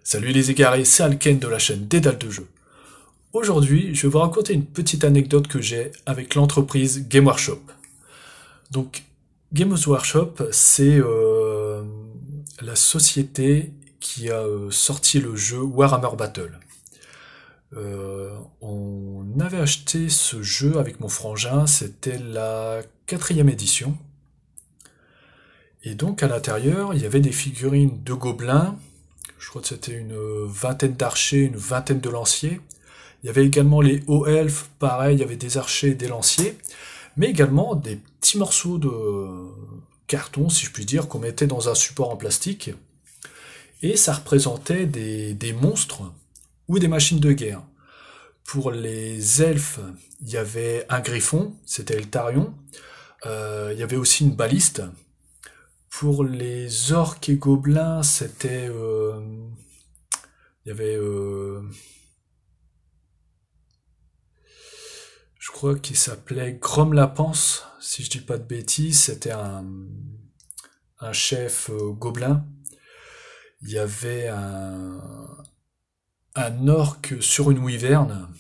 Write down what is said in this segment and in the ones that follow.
Salut les égarés, c'est Alken de la chaîne Dédale de jeux. Aujourd'hui, je vais vous raconter une petite anecdote que j'ai avec l'entreprise Game Workshop. Donc, Game Workshop, c'est la société qui a sorti le jeu Warhammer Battle. On avait acheté ce jeu avec mon frangin, c'était la 4e édition. Et donc à l'intérieur, il y avait des figurines de gobelins. Je crois que c'était une vingtaine d'archers, une vingtaine de lanciers. Il y avait également les hauts elfes, pareil, il y avait des archers et des lanciers, mais également des petits morceaux de carton, si je puis dire, qu'on mettait dans un support en plastique, et ça représentait des monstres ou des machines de guerre. Pour les elfes, il y avait un griffon, c'était Eltarion. Il y avait aussi une baliste. Pour les orques et gobelins, c'était... il y avait... je crois qu'il s'appelait Grom Lapence, si je dis pas de bêtises. C'était un chef gobelin. Il y avait un orque sur une wyverne.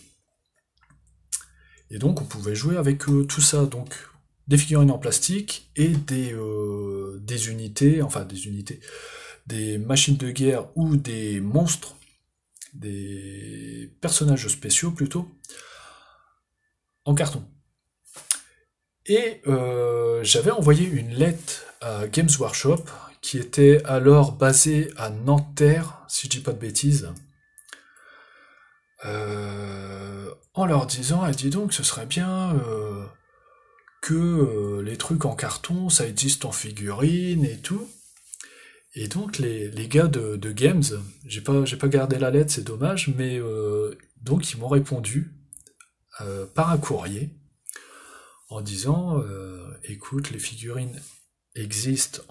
Et donc on pouvait jouer avec tout ça. Donc des figurines en plastique et des unités, enfin des unités, des machines de guerre ou des monstres, des personnages spéciaux plutôt, en carton. Et j'avais envoyé une lettre à Games Workshop, qui était alors basée à Nanterre, si je dis pas de bêtises, en leur disant, ah, dis donc, ce serait bien que les trucs en carton, ça existe en figurine et tout. Et donc les gars de Games, j'ai pas gardé la lettre, c'est dommage, mais donc ils m'ont répondu par un courrier en disant écoute, les figurines existent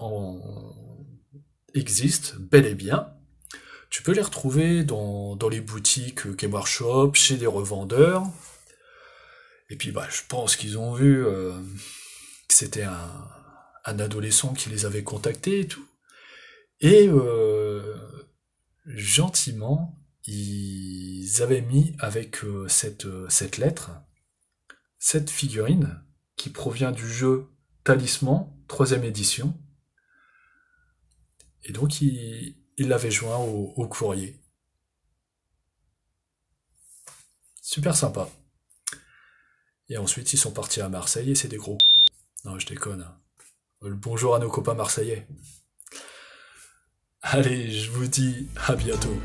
bel et bien. Tu peux les retrouver dans les boutiques Game Workshop, chez des revendeurs. Et puis bah je pense qu'ils ont vu que c'était un adolescent qui les avait contactés et tout. Et gentiment, ils avaient mis avec cette lettre, cette figurine qui provient du jeu Talisman, 3e édition. Et donc ils l'avaient joint au courrier. Super sympa. Et ensuite ils sont partis à Marseille et c'est des gros. Non, je déconne. Le bonjour à nos copains marseillais. Allez, je vous dis à bientôt.